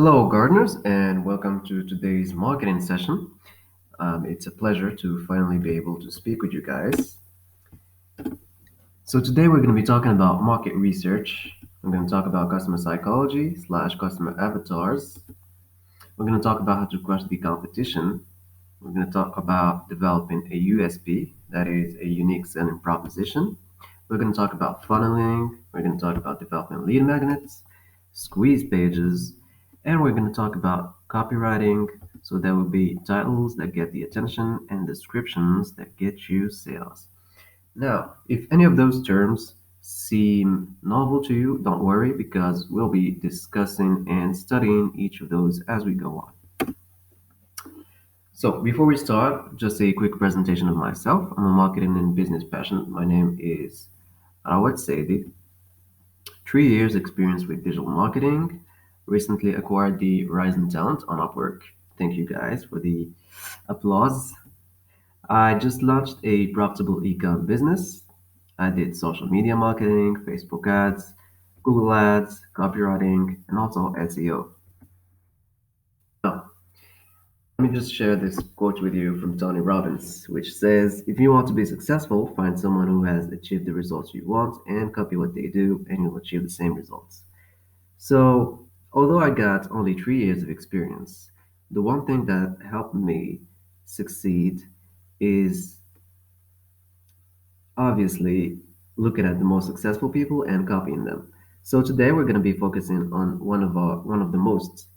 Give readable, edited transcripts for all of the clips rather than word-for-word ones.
Hello, gardeners, and welcome to today's marketing session. It's a pleasure to finally be able to speak with you guys. So, today we're going to be talking about market research. We're going to talk about customer psychology slash customer avatars. We're going to talk about how to crush the competition. We're going to talk about developing a USP, that is a unique selling proposition. We're going to talk about funneling. We're going to talk about developing lead magnets, squeeze pages, and we're going to talk about copywriting. So there will be titles that get the attention and descriptions that get you sales. Now, if any of those terms seem novel to you, don't worry because we'll be discussing and studying each of those as we go on. So, before we start, just a quick presentation of myself. I'm a marketing and business passionate. My name is Rawad Saidy. 3 years experience with digital marketing. Recently acquired the Rising Talent on Upwork. Thank you guys for the applause. I just launched a profitable e-com business. I did social media marketing, Facebook ads, Google ads, copywriting, and also SEO. Now, let me just share this quote with you from Tony Robbins, which says, if you want to be successful, find someone who has achieved the results you want and copy what they do, and you'll achieve the same results. So, although I got only 3 years of experience, the one thing that helped me succeed is obviously looking at the most successful people and copying them. So today we're going to be focusing on one of the most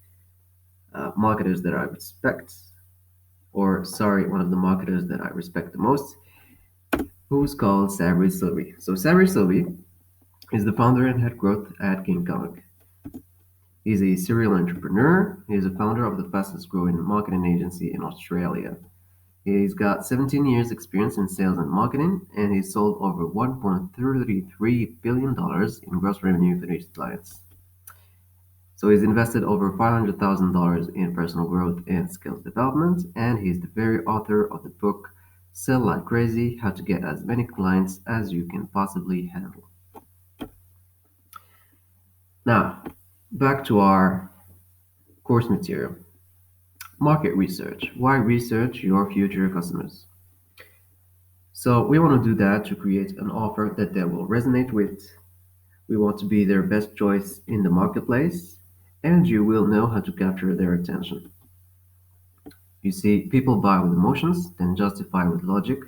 marketers that I respect, or sorry, one of the marketers that I respect the most, who's called Sabri Sylvie. So Sabri Sylvie is the founder and head growth at King Kong. He's a serial entrepreneur. He's a founder of the fastest growing marketing agency in Australia. He's got 17 years experience in sales and marketing, and he's sold over $1.33 billion in gross revenue for his clients. So he's invested over $500,000 in personal growth and skills development, and he's the very author of the book Sell Like Crazy: How to Get as Many Clients as You Can Possibly Handle. Now, back to our course material. Market research. Why research your future customers? So we want to do that to create an offer that they will resonate with. We want to be their best choice in the marketplace, and you will know how to capture their attention. You see, people buy with emotions, then justify with logic.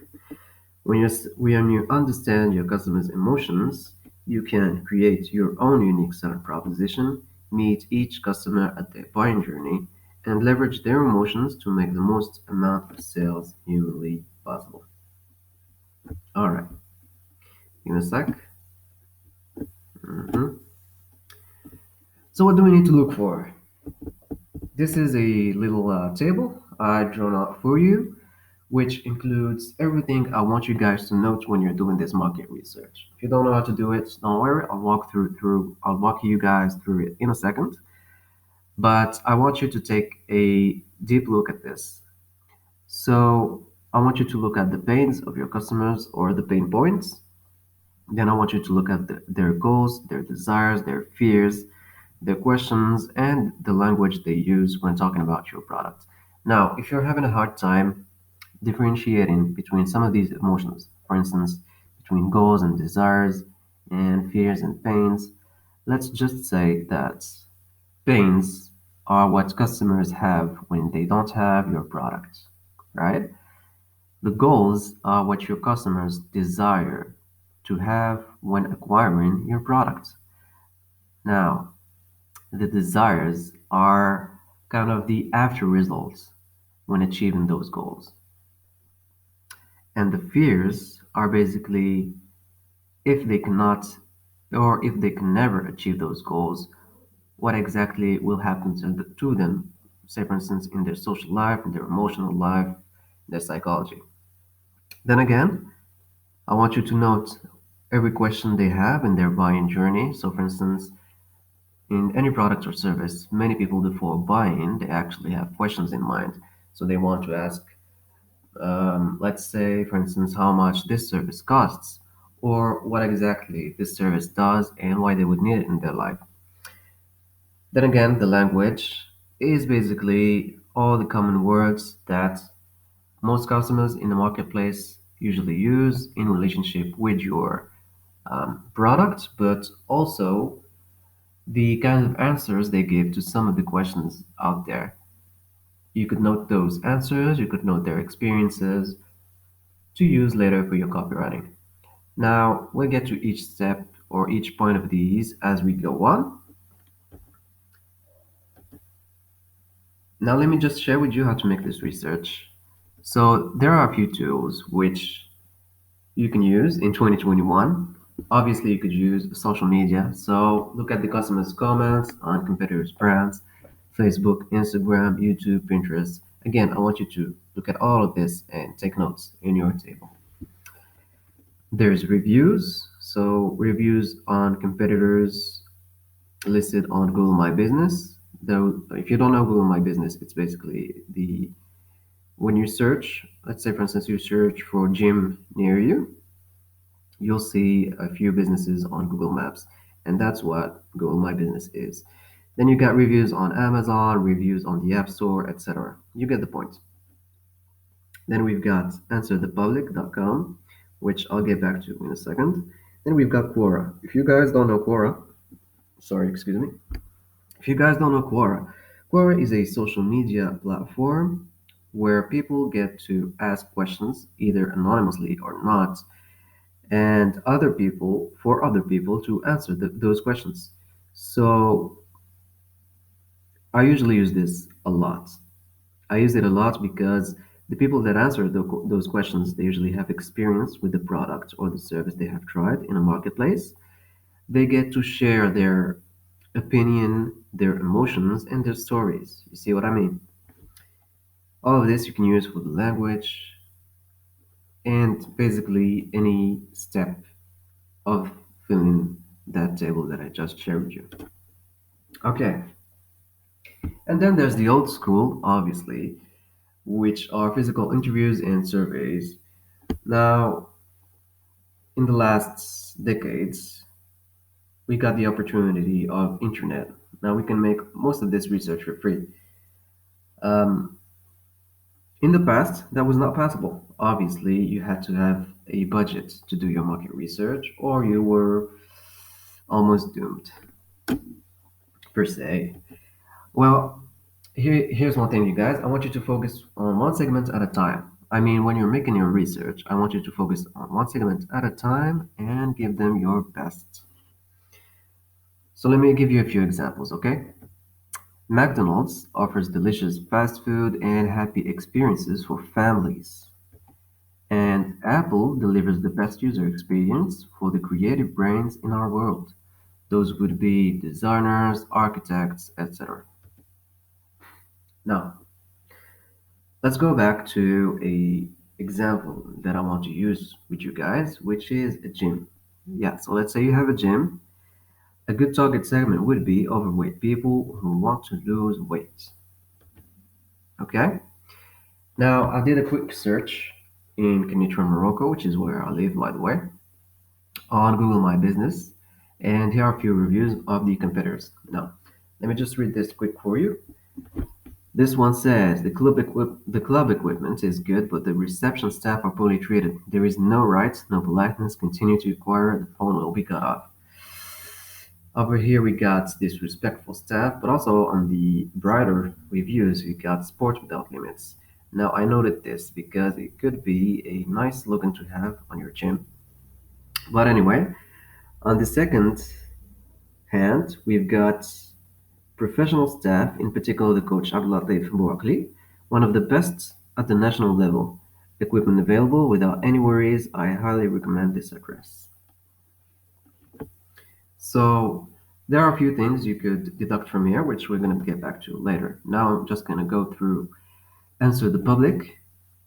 When you understand your customers' emotions, you can create your own unique selling proposition, meet each customer at their buying journey, and leverage their emotions to make the most amount of sales humanly possible. All right, give me a sec. Mhm. So what do we need to look for? This is a little table I drawn out for you, which includes everything I want you guys to note when you're doing this market research. If you don't know how to do it, don't worry. I'll walk you guys through it in a second. But I want you to take a deep look at this. So I want you to look at the pains of your customers or the pain points. Then I want you to look at their goals, their desires, their fears, their questions, and the language they use when talking about your product. Now, if you're having a hard time differentiating between some of these emotions, for instance, between goals and desires, and fears and pains, let's just say that pains are what customers have when they don't have your product, right? The goals are what your customers desire to have when acquiring your product. Now, the desires are kind of the after results when achieving those goals. And the fears are basically if they cannot or if they can never achieve those goals, what exactly will happen to them, say, for instance, in their social life, in their emotional life, their psychology. Then again, I want you to note every question they have in their buying journey. So, for instance, in any product or service, many people before buying, they actually have questions in mind. So they want to ask, let's say, for instance, how much this service costs, or what exactly this service does and why they would need it in their life. Then again, the language is basically all the common words that most customers in the marketplace usually use in relationship with your product, but also the kind of answers they give to some of the questions out there. You could note those answers, you could note their experiences to use later for your copywriting. Now, we'll get to each step or each point of these as we go on. Now, let me just share with you how to make this research. So, there are a few tools which you can use in 2021. Obviously, you could use social media. So, look at the customers' comments on competitors' brands, Facebook, Instagram, YouTube, Pinterest. Again, I want you to look at all of this and take notes in your table. There's reviews. So, reviews on competitors listed on Google My Business. Though, if you don't know Google My Business, it's basically the when you search, let's say for instance, you search for gym near you, you'll see a few businesses on Google Maps, and that's what Google My Business is. Then you got reviews on Amazon, reviews on the App Store, etc. You get the point. Then we've got answerthepublic.com, which I'll get back to in a second. Then we've got Quora. If you guys don't know Quora, sorry, excuse me. If you guys don't know Quora, Quora is a social media platform where people get to ask questions either anonymously or not, and other people to answer those questions. So I usually use this a lot. I use it a lot because the people that answer those questions, they usually have experience with the product or the service they have tried in a marketplace. They get to share their opinion, their emotions, and their stories. You see what I mean? All of this you can use for the language and basically any step of filling that table that I just shared with you. Okay, and then there's the old school, obviously, which are physical interviews and surveys. Now, in the last decades, we got the opportunity of internet. Now we can make most of this research for free. Um, in the past, that was not possible. Obviously, you had to have a budget to do your market research, or you were almost doomed, per se. Well, here's one thing, you guys. I want you to focus on one segment at a time. I mean, when you're making your research, I want you to focus on one segment at a time and give them your best. So let me give you a few examples, okay? McDonald's offers delicious fast food and happy experiences for families. And Apple delivers the best user experience for the creative brains in our world. Those would be designers, architects, etc. Now, let's go back to a example that I want to use with you guys, which is a gym. Yeah, so let's say you have a gym. A good target segment would be overweight people who want to lose weight. Okay? Now, I did a quick search in Kenitra, Morocco, which is where I live, by the way, on Google My Business, and here are a few reviews of the competitors. Now, let me just read this quick for you. This one says the club equipment is good, but the reception staff are poorly treated. There is no rights, no politeness. Continue to inquire, the phone will be cut off. Over here we got disrespectful staff, but also on the brighter reviews we got sports without limits. Now I noted this because it could be a nice slogan to have on your gym. But anyway, on the second hand, we've got professional staff, in particular the coach Abdulatif Bouakli, one of the best at the national level. Equipment available without any worries. I highly recommend this address. So there are a few things you could deduct from here, which we're going to get back to later. Now I'm just going to go through Answer the Public.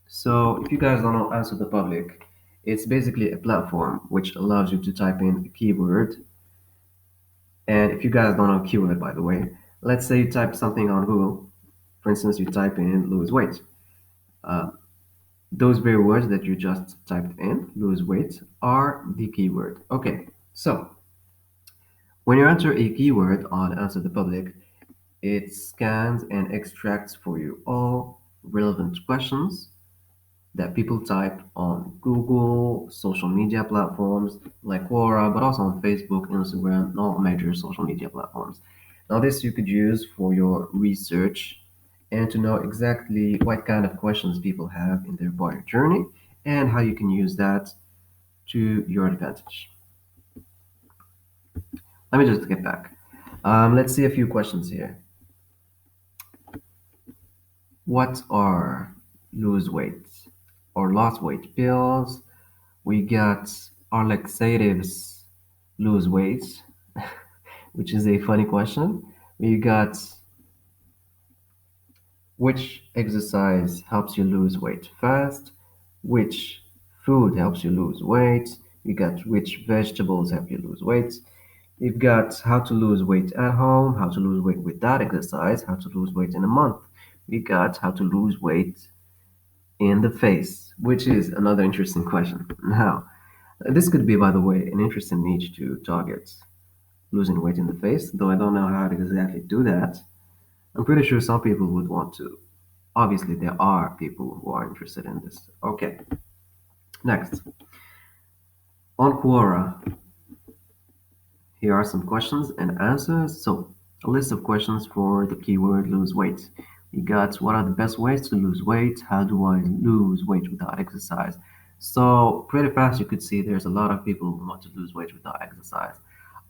So if you guys don't know Answer the Public, it's basically a platform which allows you to type in a keyword. And if you guys don't know keyword, by the way, let's say you type something on Google. For instance, you type in lose weight. Uh, those very words that you just typed in, lose weight, are the keyword. Okay, so when you enter a keyword on Answer the Public, It scans and extracts for you all relevant questions that people type on Google, social media platforms like Quora, but also on Facebook, Instagram, and all major social media platforms. Now, this you could use for your research and to know exactly what kind of questions people have in their buyer journey and how you can use that to your advantage. Let me just get back. Let's see a few questions here. What are lose weight or lost weight pills? We got our laxatives lose weight, which is a funny question. We got which exercise helps you lose weight fast, which food helps you lose weight. We got which vegetables help you lose weight. We've got how to lose weight at home, how to lose weight without exercise, how to lose weight in a month. We got how to lose weight in the face, which is another interesting question. Now, this could be, by the way, an interesting niche to target losing weight in the face, though I don't know how to exactly do that. I'm pretty sure some people would want to. Obviously, there are people who are interested in this. Okay, next. On Quora, here are some questions and answers. So, a list of questions for the keyword lose weight. We got what are the best ways to lose weight? How do I lose weight without exercise? So, pretty fast, you could see there's a lot of people who want to lose weight without exercise.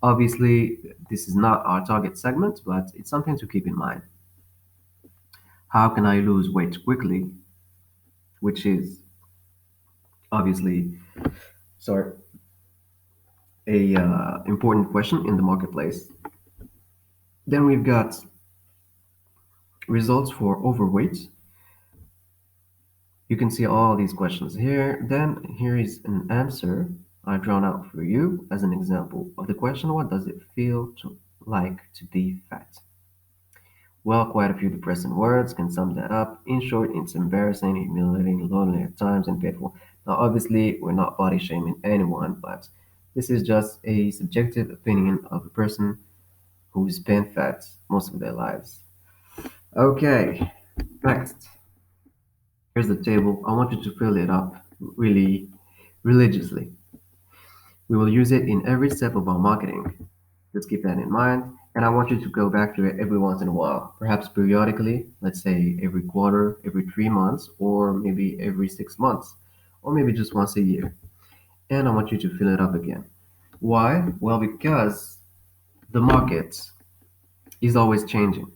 Obviously, this is not our target segment, but it's something to keep in mind. How can I lose weight quickly? Which is obviously, sorry, a important question in the marketplace. Then we've got results for overweight. You can see all these questions here. Then here is an answer I've drawn out for you as an example of the question, what does it feel to like to be fat? Well, quite a few depressing words can sum that up. In short, it's embarrassing, humiliating, lonely at times, and painful. Now, obviously, we're not body shaming anyone, but this is just a subjective opinion of a person who's been fat most of their lives. Okay, next. Here's the table. I want you to fill it up really religiously. We will use it in every step of our marketing. Let's keep that in mind. And I want you to go back to it every once in a while, perhaps periodically, let's say every quarter, every 3 months, or maybe every 6 months, or maybe just once a year. And I want you to fill it up again. Why? Well, because the market is always changing.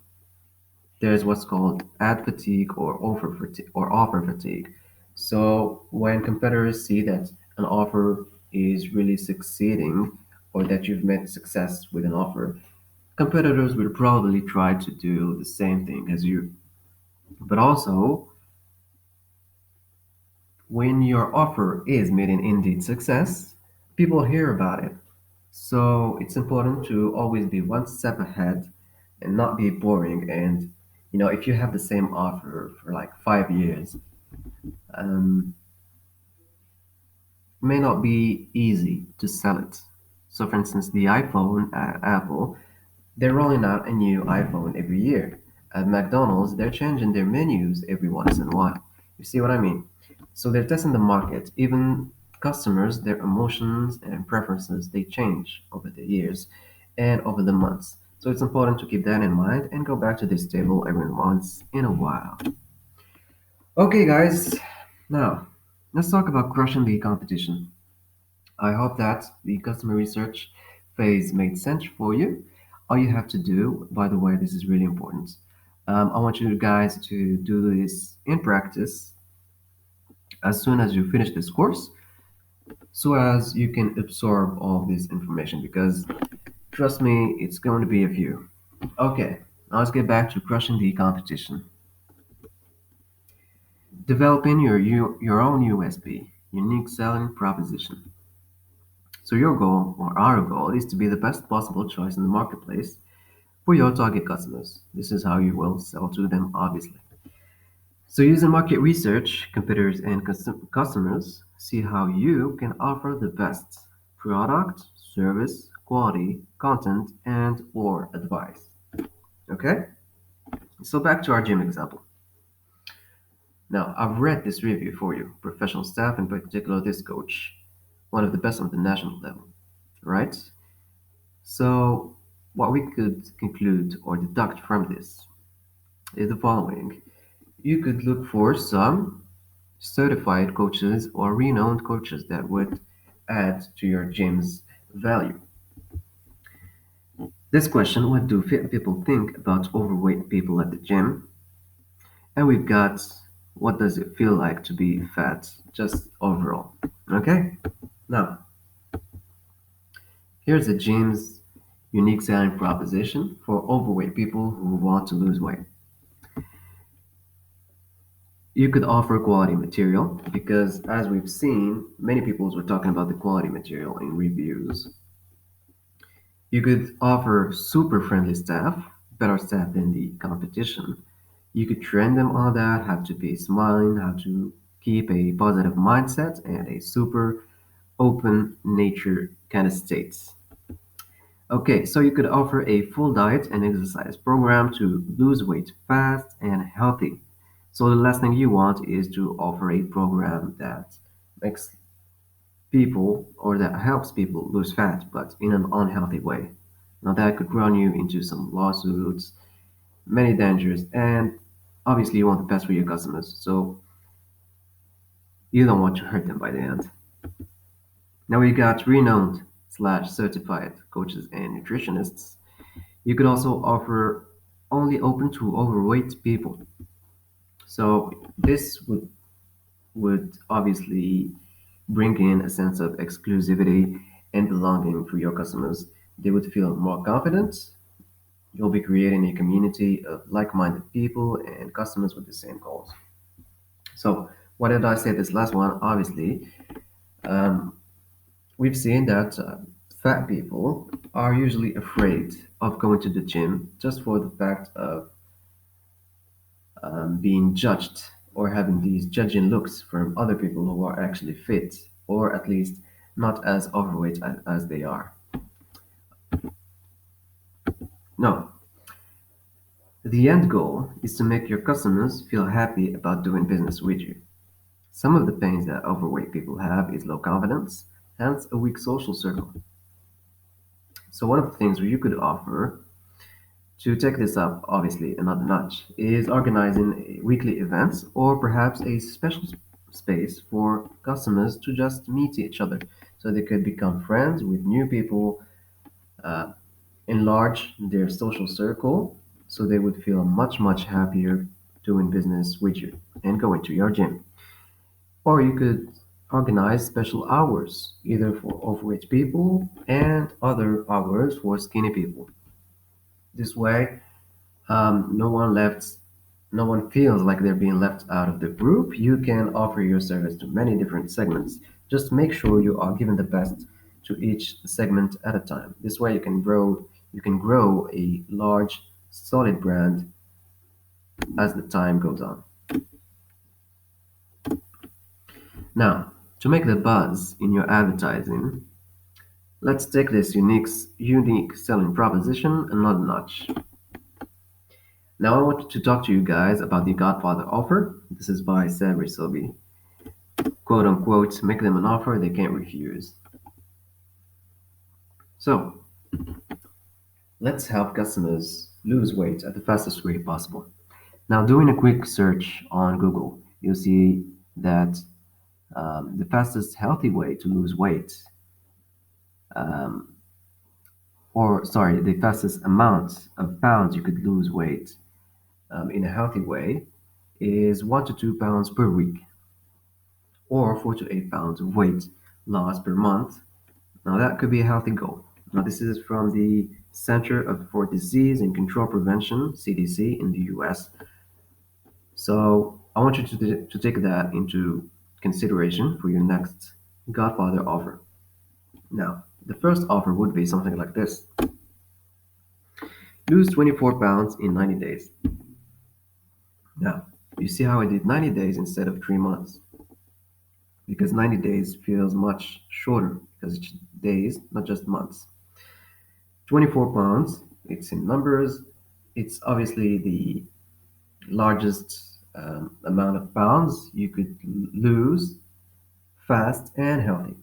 There's what's called ad fatigue or offer fatigue. So when competitors see that an offer is really succeeding or that you've met success with an offer, competitors will probably try to do the same thing as you. But also, when your offer is meeting indeed success, people hear about it. So it's important to always be one step ahead and not be boring. And if you have the same offer for like 5 years, um, it may not be easy to sell it. So, for instance, the iPhone at Apple, they're rolling out a new iPhone every year. At McDonald's, they're changing their menus every once in a while. You see what I mean? So they're testing the market. Even customers, their emotions and preferences, they change over the years and over the months. So it's important to keep that in mind and go back to this table every once in a while. Okay, guys, now let's talk about crushing the competition. I hope that the customer research phase made sense for you. All you have to do, by the way, this is really important. I want you guys to do this in practice as soon as you finish this course so as you can absorb all this information because trust me, it's going to be a few. Okay, now let's get back to crushing the competition. Developing your own USP, unique selling proposition. So your goal or our goal is to be the best possible choice in the marketplace for your target customers. This is how you will sell to them, obviously. So using market research, competitors and customers, see how you can offer the best product, service, quality, content, and or advice. Okay? So back to our gym example. Now, I've read this review for you. Professional staff, in particular this coach, one of the best on the national level, right? So, what we could conclude or deduct from this is the following. You could look for some certified coaches or renowned coaches that would add to your gym's value. This question, what do fit people think about overweight people at the gym? And we've got, what does it feel like to be fat, just overall? Okay? Now, here's the gym's unique selling proposition for overweight people who want to lose weight. You could offer quality material because, as we've seen, many people were talking about the quality material in reviews. You could offer super friendly staff, better staff than the competition. You could train them on that, how to be smiling, how to keep a positive mindset, and a super open nature kind of states. Okay, so you could offer a full diet and exercise program to lose weight fast and healthy. So the last thing you want is to offer a program that makes people or that helps people lose fat, but in an unhealthy way. Now that could run you into some lawsuits, many dangers, and obviously you want the best for your customers, so you don't want to hurt them by the end. Now we got renowned slash certified coaches and nutritionists. You could also offer only open to overweight people. So this would obviously bring in a sense of exclusivity and belonging for your customers. They would feel more confident. You'll be creating a community of like-minded people and customers with the same goals. So, why did I say this last one? Obviously, um, we've seen that fat people are usually afraid of going to the gym just for the fact of being judged or having these judging looks from other people who are actually fit or at least not as overweight as they are. No, the end goal is to make your customers feel happy about doing business with you. Some of the pains that overweight people have is low confidence, hence a weak social circle. So one of the things you could offer to take this up, obviously another notch, is organizing weekly events or perhaps a special space for customers to just meet each other so they could become friends with new people, uh, enlarge their social circle so they would feel much, much happier doing business with you and going to your gym. Or you could organize special hours, either for overweight people and other hours for skinny people. This way, no one feels like they're being left out of the group. You can offer your service to many different segments. Just make sure you are giving the best to each segment at a time. This way you can grow a large, solid brand as the time goes on. Now, to make the buzz in your advertising, let's take this unique selling proposition another notch. Now I want to talk to you guys about the Godfather Offer. This is by Sabri Sobi. Quote unquote, make them an offer they can't refuse. So, let's help customers lose weight at the fastest way possible. Now, doing a quick search on Google, you'll see that the fastest healthy way to lose weight, um, or sorry, the fastest amount of pounds you could lose weight in a healthy way is 1 to 2 pounds per week, or 4 to 8 pounds of weight loss per month. Now, that could be a healthy goal. Now, this is from the Center for Disease and Control Prevention, CDC, in the US. So, I want you to take that into consideration for your next Godfather offer. Now, the first offer would be something like this: lose 24 pounds in 90 days. Now, you see how I did 90 days instead of 3 months? Because 90 days feels much shorter because it's days, not just months. 24 pounds, it's in numbers. It's obviously the Largest amount of pounds you could lose fast and healthy.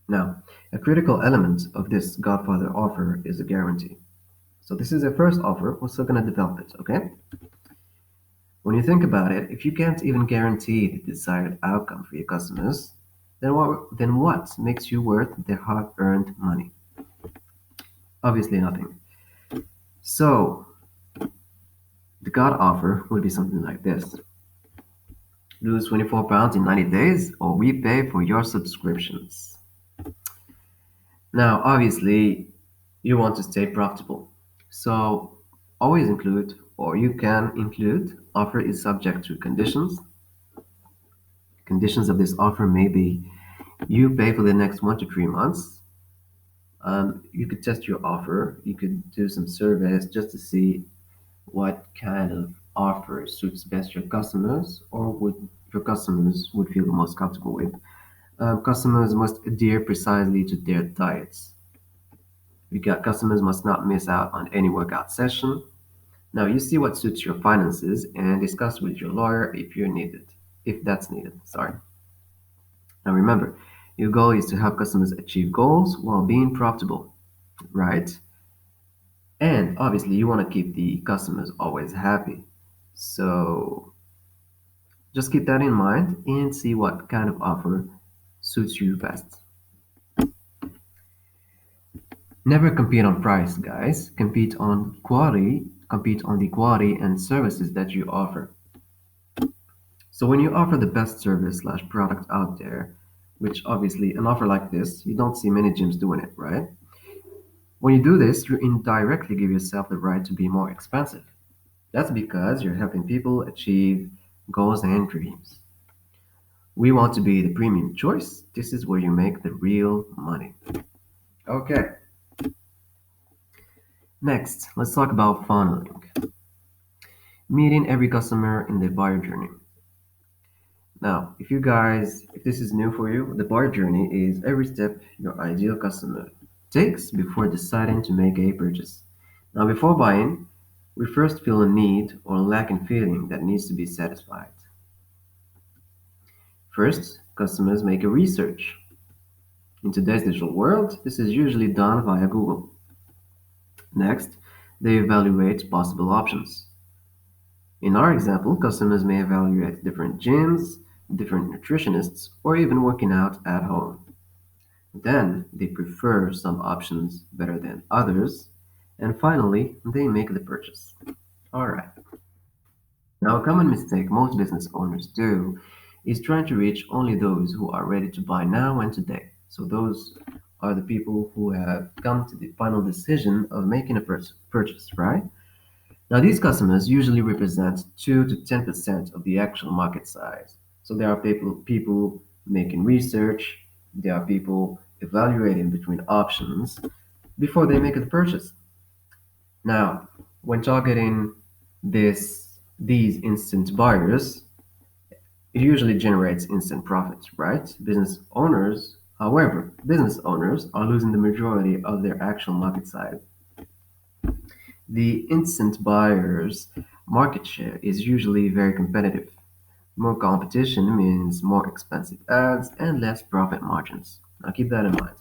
Now, a critical element of this Godfather offer is a guarantee. So this is a first offer. We're still going to develop it, okay? When you think about it, if you can't even guarantee the desired outcome for your customers, then what makes you worth their hard-earned money? Obviously nothing. So the God offer would be something like this: lose 24 pounds in 90 days or we pay for your subscriptions. Now, obviously, you want to stay profitable. So always include, or you can include, offer is subject to conditions. Conditions of this offer may be you pay for the next 1 to 3 months. You could test your offer. You could do some surveys just to see what kind of offer suits best your customers or would your customers would feel the most comfortable with. Customers must adhere precisely to their diets. You got customers must not miss out on any workout session. Now you see what suits your finances and discuss with your lawyer if you're needed, if that's needed. Sorry. Now remember, your goal is to help customers achieve goals while being profitable, right? And obviously, you want to keep the customers always happy. So just keep that in mind and see what kind of offer suits you best. Never compete on price, guys. Compete on the quality and services that you offer. So when you offer the best service slash product out there, which obviously an offer like this, you don't see many gyms doing it, right? When you do this, you indirectly give yourself the right to be more expensive. That's because you're helping people achieve goals and dreams. We want to be the premium choice. This is where you make the real money. Okay, next, let's talk about funneling. Meeting every customer in the buyer journey. Now, if this is new for you, the buyer journey is every step your ideal customer takes before deciding to make a purchase. Now, before buying, we first feel a need or lacking feeling that needs to be satisfied. First, customers make a research. In today's digital world, this is usually done via Google. Next, they evaluate possible options. In our example, customers may evaluate different gyms, different nutritionists, or even working out at home. Then they prefer some options better than others, and finally, they make the purchase. Alright, now a common mistake most business owners do is trying to reach only those who are ready to buy now and today. So those are the people who have come to the final decision of making a purchase, right? Now, these customers usually represent 2 to 10% of the actual market size. So there are people making research, there are people evaluating between options before they make a purchase. Now, when targeting these instant buyers, it usually generates instant profits, right? Business owners are losing the majority of their actual market size. The instant buyers' market share is usually very competitive. More competition means more expensive ads and less profit margins. Now keep that in mind.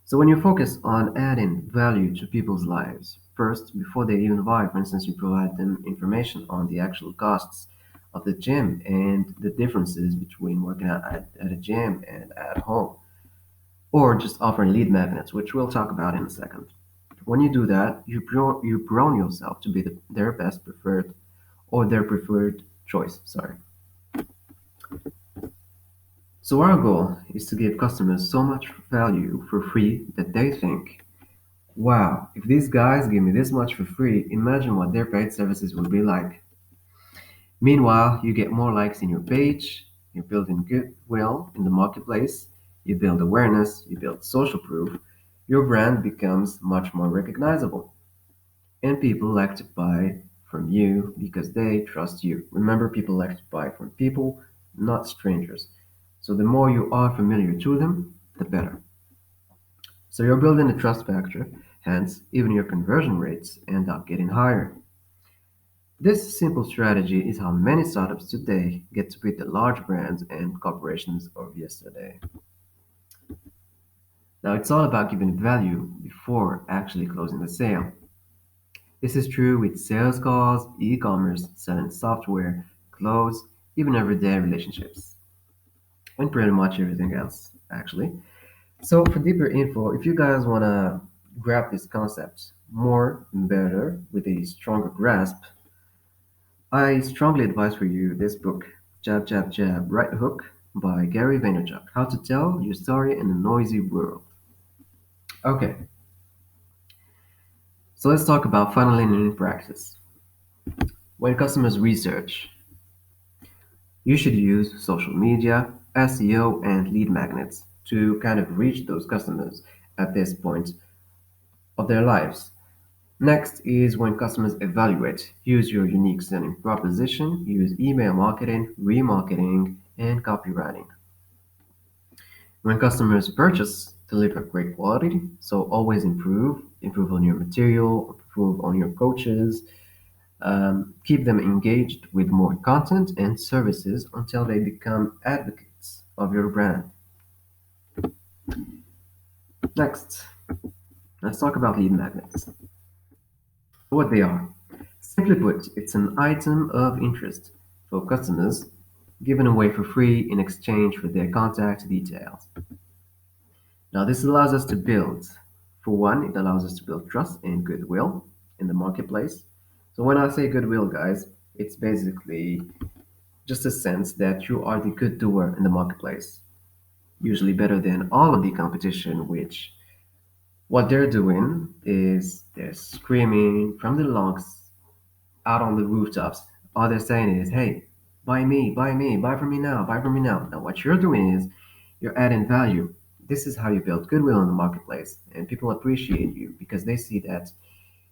So when you focus on adding value to people's lives, first, before they even buy, for instance, you provide them information on the actual costs of the gym and the differences between working out at a gym and at home, or just offering lead magnets, which we'll talk about in a second. When you do that, you grown yourself to be their best preferred or their preferred choice. Sorry. So our goal is to give customers so much value for free that they think, wow, if these guys give me this much for free, imagine what their paid services will be like. Meanwhile, you get more likes in your page, you're building goodwill in the marketplace, you build awareness, you build social proof, your brand becomes much more recognizable. And people like to buy from you because they trust you. Remember, people like to buy from people, not strangers. So the more you are familiar to them, the better. So you're building a trust factor, hence, even your conversion rates end up getting higher. This simple strategy is how many startups today get to beat the large brands and corporations of yesterday. Now, it's all about giving value before actually closing the sale. This is true with sales calls, e commerce, selling software, clothes, even everyday relationships, and pretty much everything else, actually. So, for deeper info, if you guys want to grab this concept more and better with a stronger grasp, I strongly advise for you this book, Jab, Jab, Jab, Right Hook by Gary Vaynerchuk. How to Tell Your Story in a Noisy World. Okay, so let's talk about funneling in practice. When customers research, you should use social media, SEO, and lead magnets to kind of reach those customers at this point of their lives. Next is when customers evaluate. Use your unique selling proposition, use email marketing, remarketing, and copywriting. When customers purchase, deliver great quality. So always improve on your material, improve on your coaches, keep them engaged with more content and services until they become advocates of your brand. Next, let's talk about lead magnets. What they are. Simply put, it's an item of interest for customers given away for free in exchange for their contact details. Now, this allows us to build, for one, it allows us to build trust and goodwill in the marketplace. So, when I say goodwill, guys, it's basically just a sense that you are the good doer in the marketplace, usually better than all of the competition, which what they're doing is they're screaming from the lungs out on the rooftops. All they're saying is, hey, buy me, buy from me now, buy from me now. Now, what you're doing is you're adding value. This is how you build goodwill in the marketplace, and people appreciate you because they see that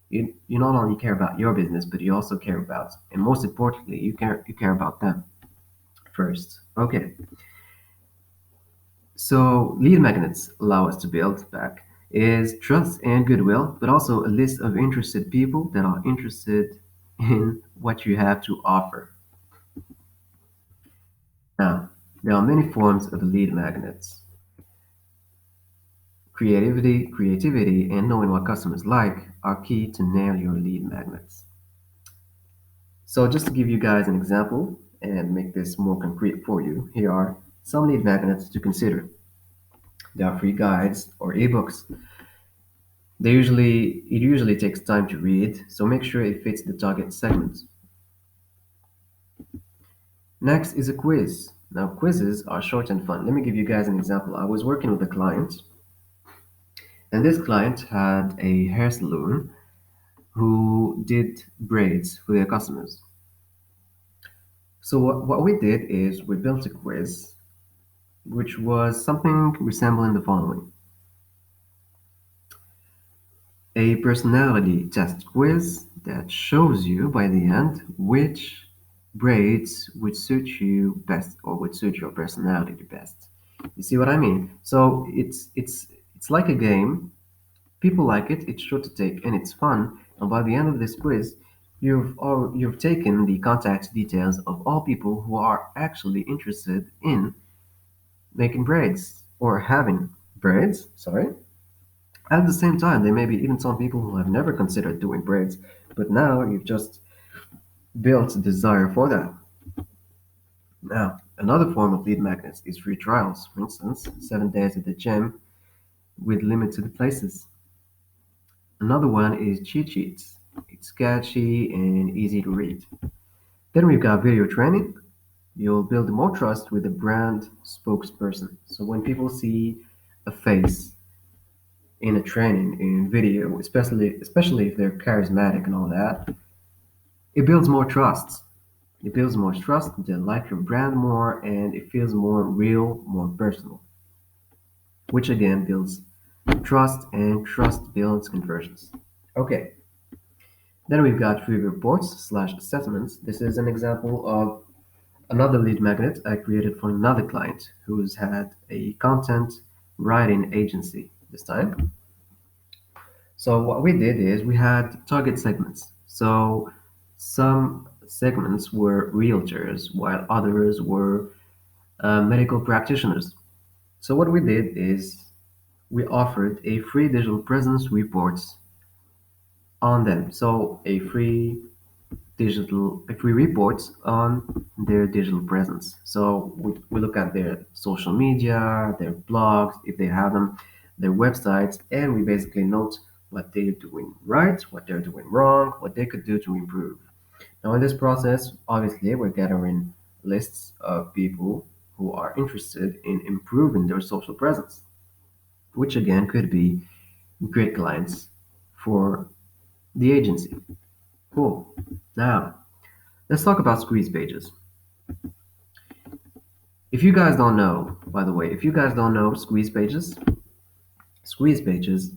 you not only care about your business, but you also care about, and most importantly, you care about them first. Okay, so lead magnets allow us to build back is trust and goodwill, but also a list of interested people that are interested in what you have to offer. Now, there are many forms of lead magnets. Creativity, and knowing what customers like are key to nail your lead magnets. So just to give you guys an example and make this more concrete for you, here are some lead magnets to consider. There are free guides or ebooks. It usually takes time to read, so make sure it fits the target segment. Next is a quiz. Now quizzes are short and fun. Let me give you guys an example. I was working with a client, and this client had a hair salon who did braids for their customers. So what we did is we built a quiz, which was something resembling the following: a personality test quiz that shows you by the end which braids would suit you best or would suit your personality the best. You see what I mean? So it's like a game. People like it. It's short to take and it's fun. And by the end of this quiz, you've taken the contact details of all people who are actually interested in making braids or having braids. Sorry. At the same time, there may be even some people who have never considered doing braids, but now you've just built a desire for that. Now, another form of lead magnets is free trials. For instance, 7 days at the gym with limited places. Another one is cheat sheets. It's catchy and easy to read. Then we've got video training. You'll build more trust with the brand spokesperson. So when people see a face in a training in video, especially if they're charismatic and all that, it builds more trust. It builds more trust. They like your brand more, and it feels more real, more personal, which again builds trust, and trust builds conversions. Okay, then we've got free reports slash assessments. This is an example of another lead magnet I created for another client who's had a content writing agency this time. So what we did is we had target segments. So Some segments were realtors, while others were medical practitioners. So what we did is we offered a free digital presence reports on them. So a free reports on their digital presence. So we look at their social media, their blogs, if they have them, their websites, and we basically note what they're doing right, what they're doing wrong, what they could do to improve. Now, in this process, obviously, we're gathering lists of people who are interested in improving their social presence, which again could be great clients for the agency. Cool. Now, let's talk about squeeze pages. If you guys don't know, by the way, if you guys don't know squeeze pages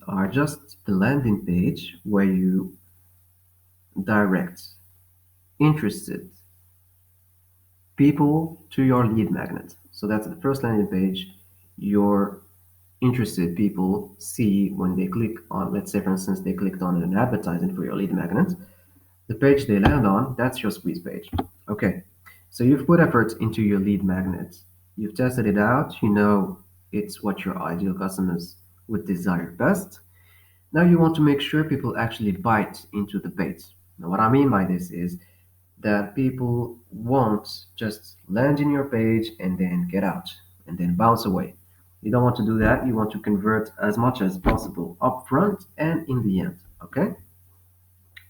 are just the landing page where you direct interested people to your lead magnet. So that's the first landing page your interested people see when they click on, let's say, for instance, they clicked on an advertisement for your lead magnet. The page they land on, that's your squeeze page. Okay, so you've put effort into your lead magnet. You've tested it out. You know it's what your ideal customers would desire best. Now you want to make sure people actually bite into the bait. Now, what I mean by this is that people won't just land in your page and then get out and then bounce away. You don't want to do that. You want to convert as much as possible upfront and in the end. Okay?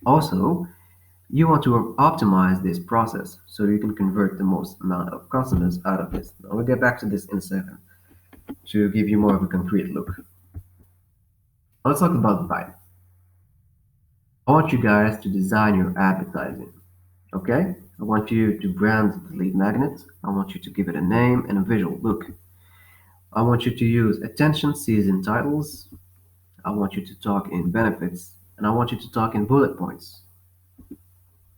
Also, you want to optimize this process so you can convert the most amount of customers out of this. Now, we'll get back to this in a second to give you more of a concrete look. Let's talk about the bite. I want you guys to design your advertising. Okay? I want you to brand the lead magnet. I want you to give it a name and a visual look. I want you to use attention season titles. I want you to talk in benefits. And I want you to talk in bullet points.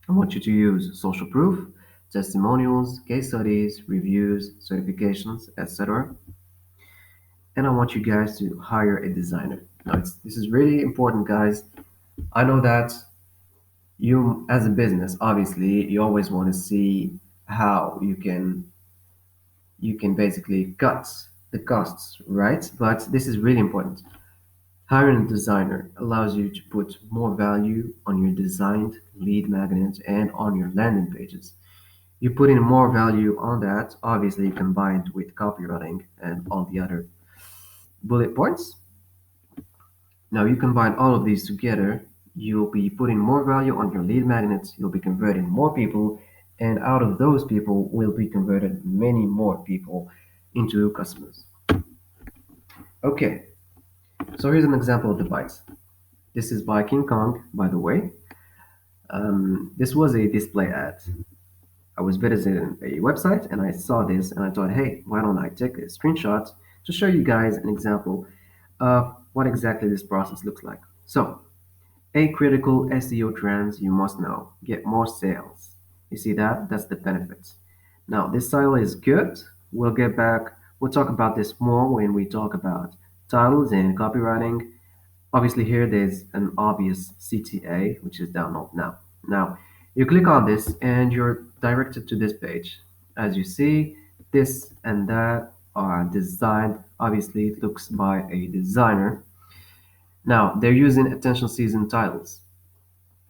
I want you to use social proof, testimonials, case studies, reviews, certifications, etc. And I want you guys to hire a designer. Now, this is really important, guys. I know that you, as a business, obviously, you always want to see how you can basically cut the costs, right? But this is really important. Hiring a designer allows you to put more value on your designed lead magnet and on your landing pages. You put in more value on that, obviously combined with copywriting and all the other bullet points. Now you combine all of these together, you'll be putting more value on your lead magnets, you'll be converting more people, and out of those people will be converted many more people into customers. Okay, so here's an example of the bites. This is by King Kong, by the way. This was a display ad. I was visiting a website and I saw this and I thought, hey, why don't I take a screenshot to show you guys an example of what exactly this process looks like. So, a critical SEO trends you must know. Get more sales. You see that? That's the benefits. Now, this title is good. We'll talk about this more when we talk about titles and copywriting. Obviously, here there's an obvious CTA, which is download now. Now, you click on this and you're directed to this page. As you see, this and that are designed. Obviously, it looks by a designer. Now, they're using attention season titles.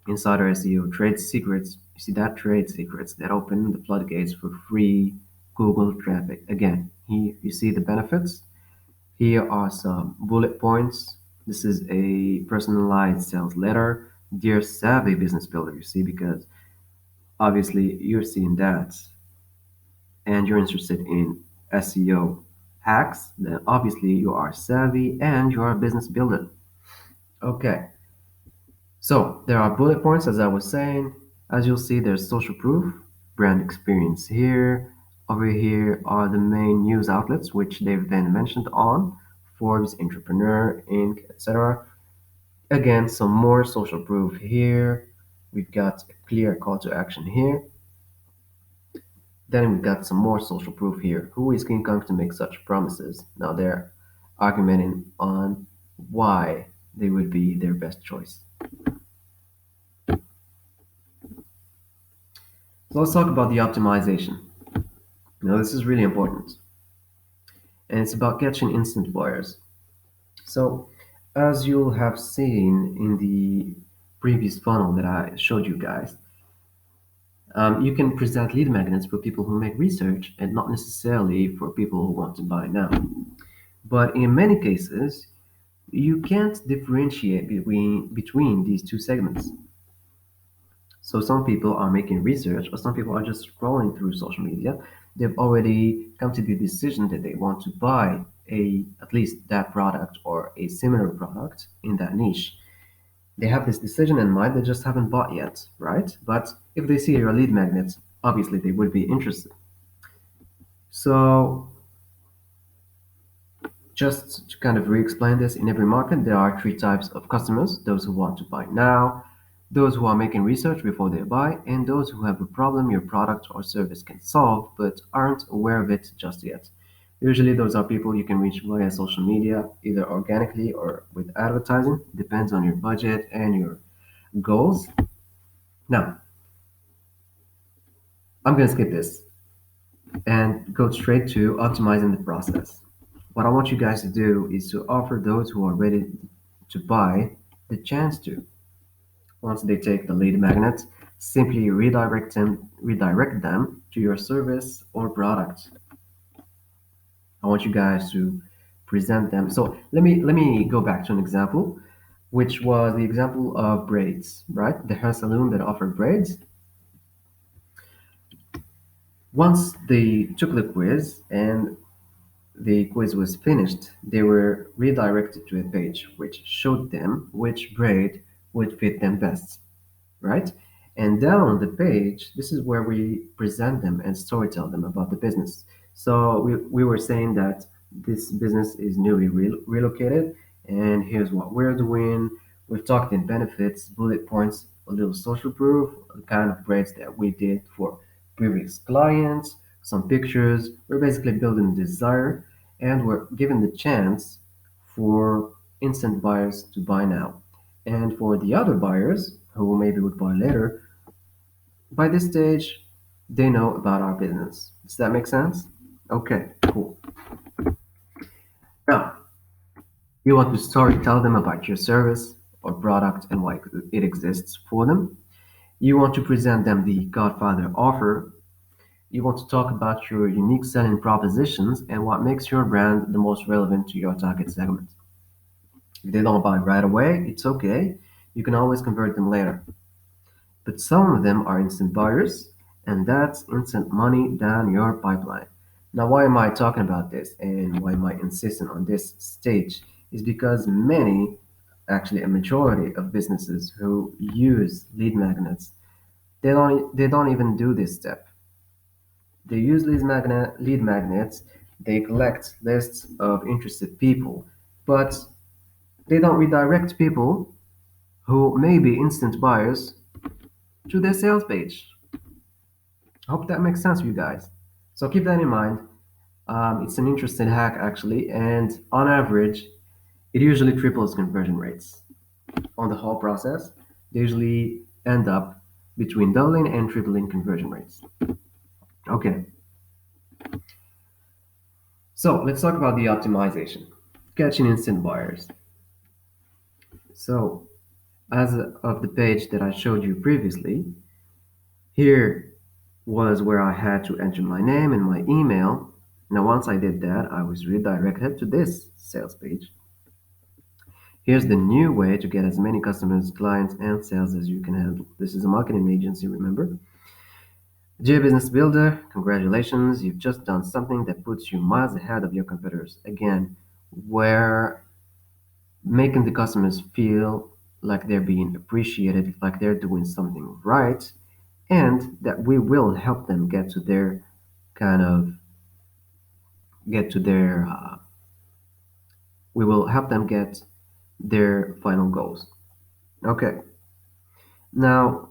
Insider SEO, trade secrets. You see that? Trade secrets that open the floodgates for free Google traffic. Again, here you see the benefits. Here are some bullet points. This is a personalized sales letter. Dear savvy business builder, you see, because obviously you're seeing that and you're interested in SEO hacks, then obviously you are savvy and you're a business builder. Okay, so there are bullet points, as I was saying. As you'll see, there's social proof, brand experience here. Over here are the main news outlets, which they've been mentioned on Forbes, Entrepreneur, Inc., etc. Again, some more social proof here. We've got a clear call to action here. Then we've got some more social proof here. Who is King Kong to make such promises? Now they're arguing on why they would be their best choice. So let's talk about the optimization. Now, this is really important, and it's about catching instant buyers. So, as you'll have seen in the previous funnel that I showed you guys, you can present lead magnets for people who make research and not necessarily for people who want to buy now. But in many cases, you can't differentiate between these two segments. So some people are making research, or some people are just scrolling through social media. They've already come to the decision that they want to buy a at least that product or a similar product in that niche. They have this decision in mind, they just haven't bought yet, right? But if they see your lead magnet, obviously they would be interested. So just to kind of re-explain this, in every market, there are three types of customers: those who want to buy now, those who are making research before they buy, and those who have a problem your product or service can solve but aren't aware of it just yet. Usually, those are people you can reach via social media, either organically or with advertising. Depends on your budget and your goals. Now, I'm going to skip this and go straight to optimizing the process. What I want you guys to do is to offer those who are ready to buy the chance to. Once they take the lead magnet, simply redirect them to your service or product. I want you guys to present them. So let me go back to an example, which was the example of braids, right? The hair salon that offered braids. Once they took the quiz and the quiz was finished, they were redirected to a page which showed them which braid would fit them best, right? And down the page, this is where we present them and storytell them about the business. So we were saying that this business is newly relocated, and here's what we're doing. We've talked in benefits, bullet points, a little social proof, the kind of braids that we did for previous clients, some pictures. We're basically building desire, and we're given the chance for instant buyers to buy now. And for the other buyers who maybe would buy later, by this stage, they know about our business. Does that make sense? Okay, cool. Now, you want to story tell them about your service or product and why it exists for them. You want to present them the Godfather offer. You want to talk about your unique selling propositions and what makes your brand the most relevant to your target segment. If they don't buy right away, it's okay. You can always convert them later. But some of them are instant buyers, and that's instant money down your pipeline. Now, why am I talking about this and why am I insisting on this stage? Is because many, actually a majority of businesses who use lead magnets, they don't even do this step. They use lead magnets, they collect lists of interested people, but they don't redirect people who may be instant buyers to their sales page. I hope that makes sense for you guys. So keep that in mind. It's an interesting hack actually, and on average, it usually triples conversion rates on the whole process. They usually end up between doubling and tripling conversion rates. Okay, so let's talk about the optimization, catching instant buyers. So as of the page that I showed you previously, here was where I had to enter my name and my email. Now, once I did that, I was redirected to this sales page. Here's the new way to get as many customers, clients, and sales as you can handle. This is a marketing agency, remember? Dear Business Builder, congratulations. You've just done something that puts you miles ahead of your competitors. Again, we're making the customers feel like they're being appreciated, like they're doing something right, and that we will help them kind of get to their we will help them get their final goals. Okay, now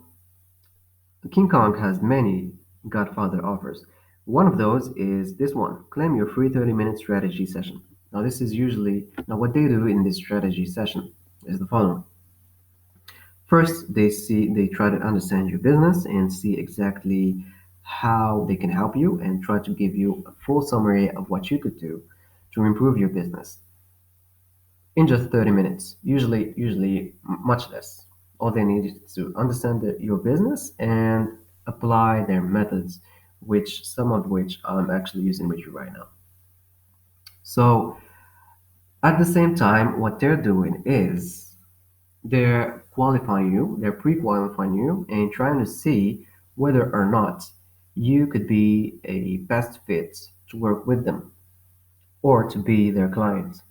King Kong has many Godfather offers. One of those is this one: claim your free 30-minute strategy session. Now, this is usually now what they do in this strategy session is the following: First, they try to understand your business and see exactly how they can help you and try to give you a full summary of what you could do to improve your business in just 30 minutes, usually much less. All they need is to understand your business and apply their methods, which some of which I'm actually using with you right now. So at the same time, what they're doing is they're pre-qualifying you and trying to see whether or not you could be a best fit to work with them or to be their client.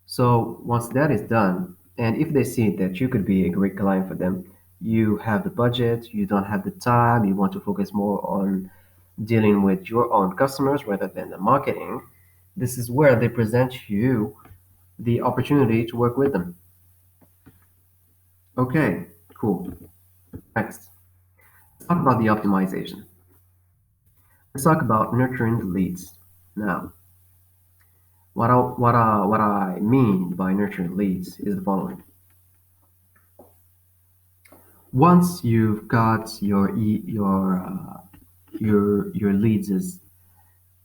So once that is done, and if they see that you could be a great client for them, you have the budget, you don't have the time, you want to focus more on dealing with your own customers rather than the marketing, this is where they present you the opportunity to work with them. Okay, cool. Next, let's talk about the optimization. Let's talk about nurturing the leads. Now, what I mean by nurturing leads is the following. Once you've got your leads'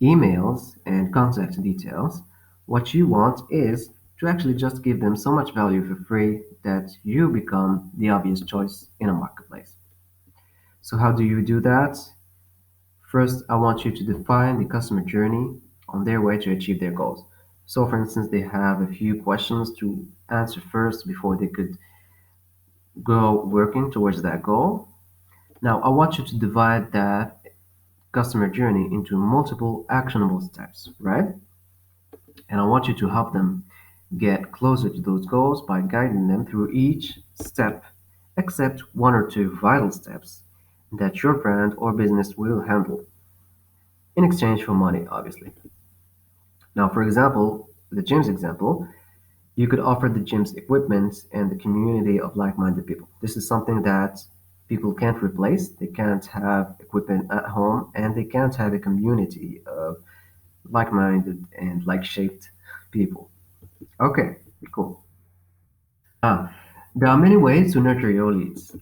emails and contact details, what you want is to actually just give them so much value for free that you become the obvious choice in a marketplace. So how do you do that? First, I want you to define the customer journey on their way to achieve their goals. So, for instance, they have a few questions to answer first before they could go working towards that goal. Now, I want you to divide that customer journey into multiple actionable steps, right? And I want you to help them get closer to those goals by guiding them through each step, except one or two vital steps that your brand or business will handle in exchange for money, obviously. Now, for example, the gym's example, you could offer the gym's equipment and the community of like-minded people. This is something that people can't replace. They can't have equipment at home, and they can't have a community of like-minded and like-shaped people. Okay, cool. There are many ways to nurture your leads.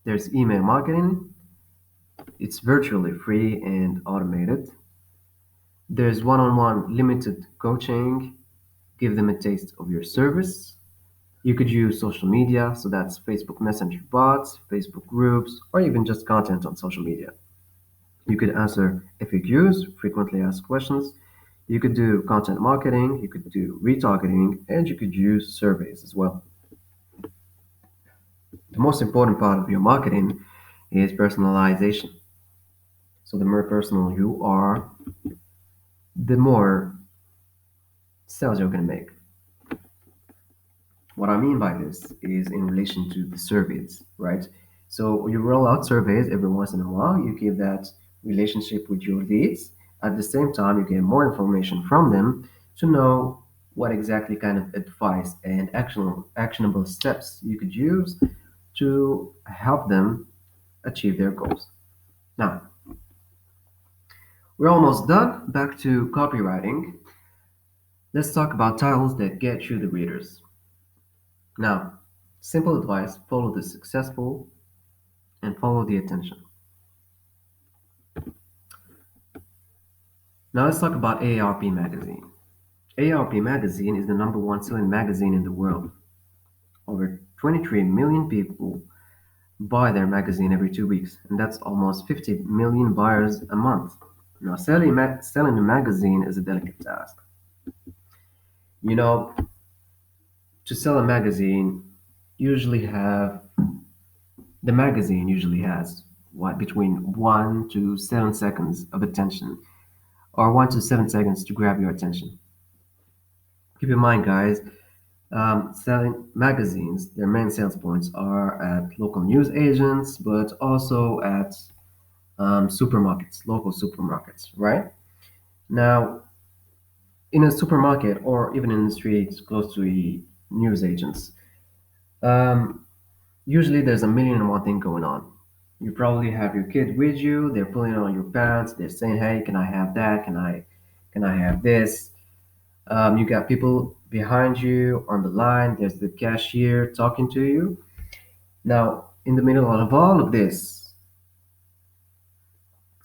There's email marketing. It's virtually free and automated. There's one-on-one limited coaching. Give them a taste of your service. You could use social media, so that's Facebook Messenger bots, Facebook groups, or even just content on social media. You could answer FAQs, frequently asked questions. You could do content marketing, you could do retargeting, and you could use surveys as well. The most important part of your marketing is personalization. So the more personal you are, the more sales you're going to make. What I mean by this is in relation to the surveys, right? So you roll out surveys every once in a while. You keep that relationship with your leads. At the same time, you get more information from them to know what exactly kind of advice and actionable steps you could use to help them achieve their goals. Now, we're almost done. Back to copywriting. Let's talk about titles that get you the readers. Now, simple advice, follow the successful and follow the attention. Now let's talk about AARP magazine. AARP magazine is the number one selling magazine in the world. Over 23 million people buy their magazine every 2 weeks, and that's almost 50 million buyers a month. Now, selling a magazine is a delicate task. You know, to sell a magazine, usually have the magazine usually has what between 1 to 7 seconds of attention, or 1 to 7 seconds to grab your attention. Keep in mind, guys, selling magazines, their main sales points are at local news agents, but also at supermarkets, local supermarkets, right? Now, in a supermarket or even in the streets close to the news agents, um, usually there's a million and one thing going on. You probably have your kid with you, they're pulling on your pants, they're saying, hey, can I have that? Can I have this? You got people behind you on the line. There's the cashier talking to you. Now, in the middle of all of this,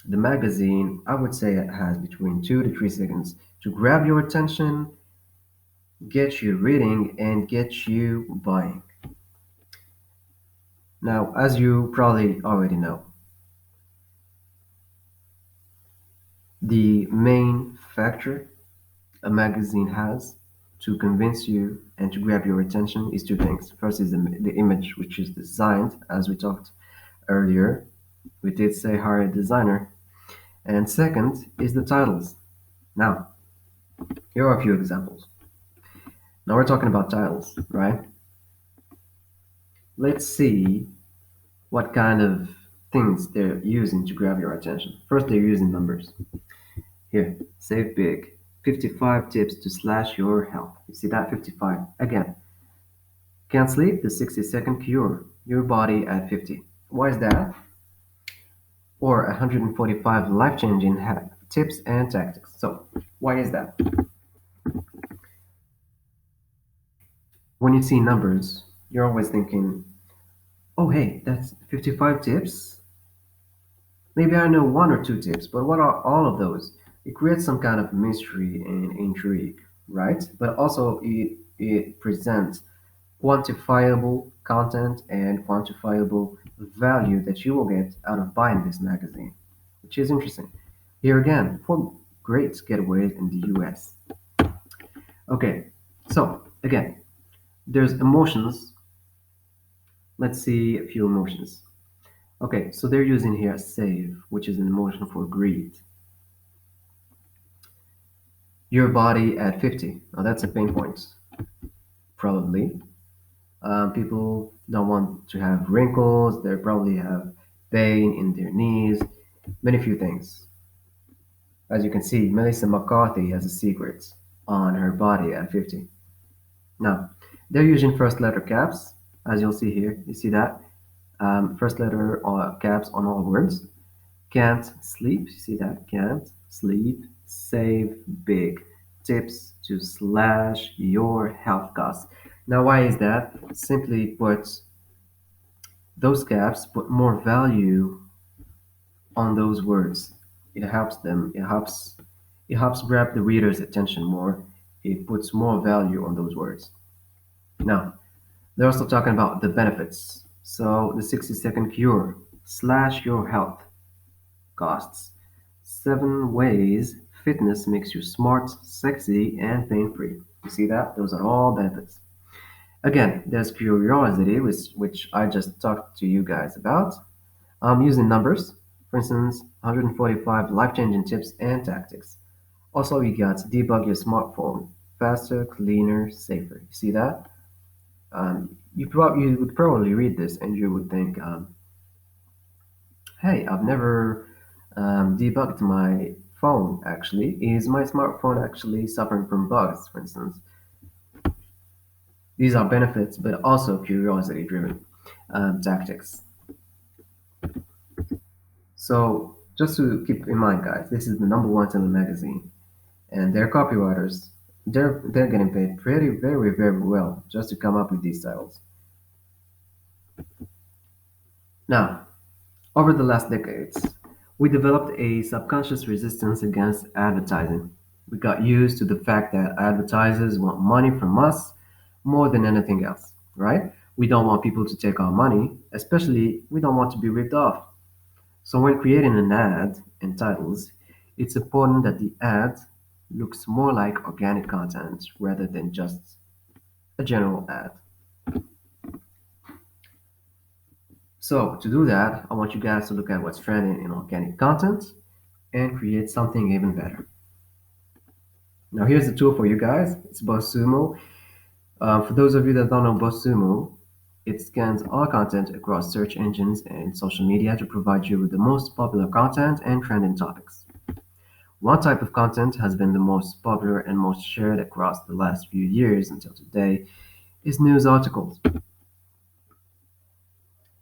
the magazine, I would say it has between 2 to 3 seconds to grab your attention, get you reading, and get you buying. Now, as you probably already know, the main factor a magazine has to convince you and to grab your attention is two things. First is the image, which is designed, as we talked earlier. We did say hire a designer. And second is the titles. Now, here are a few examples. Now we're talking about titles, right? Let's see what kind of things they're using to grab your attention. First, they're using numbers. Here, save big. 55 tips to slash your health. You see that? 55. Again, can't sleep? The 60-second cure. Your body at 50. Why is that? Or 145 life-changing tips and tactics. So, why is that? When you see numbers, you're always thinking, oh, hey, that's 55 tips? Maybe I know one or two tips, but what are all of those? It creates some kind of mystery and intrigue, right? But also, it presents quantifiable content and quantifiable value that you will get out of buying this magazine, which is interesting. Here again, for great getaways in the US. Okay, so again, there's emotions. Let's see a few emotions. Okay, so they're using here save, which is an emotion for greed. Your body at 50. Now that's a pain point, probably. People don't want to have wrinkles. They probably have pain in their knees, many few things. As you can see, Melissa McCarthy has a secret on her body at 50. Now, they're using first letter caps, as you'll see here. You see that? First letter caps on all words. Can't sleep. You see that? Can't sleep. Save big. Tips to slash your health costs. Now, why is that? Simply put, those caps put more value on those words. It helps them. It helps grab the reader's attention more. It puts more value on those words. Now, they're also talking about the benefits. So the 60-second cure slash your health costs. 7 ways fitness makes you smart, sexy, and pain-free. You see that? Those are all benefits. Again, there's curiosity, which I just talked to you guys about. I'm using numbers. For instance, 145 life-changing tips and tactics. Also, you got debug your smartphone. Faster, cleaner, safer. You see that? You would probably read this and you would think, hey, I've never debugged my phone actually. Is my smartphone actually suffering from bugs, for instance? These are benefits, but also curiosity driven tactics. So, just to keep in mind, guys, this is the number one selling magazine, and their copywriters, they're getting paid pretty, very, very well just to come up with these titles. Now, over the last decades, we developed a subconscious resistance against advertising. We got used to the fact that advertisers want money from us more than anything else, right? We don't want people to take our money, especially we don't want to be ripped off. So when creating an ad and titles, it's important that the ad looks more like organic content rather than just a general ad. So to do that, I want you guys to look at what's trending in organic content and create something even better. Now here's the tool for you guys. It's BuzzSumo. For those of you that don't know BuzzSumo, it scans all content across search engines and social media to provide you with the most popular content and trending topics. One type of content has been the most popular and most shared across the last few years until today is news articles.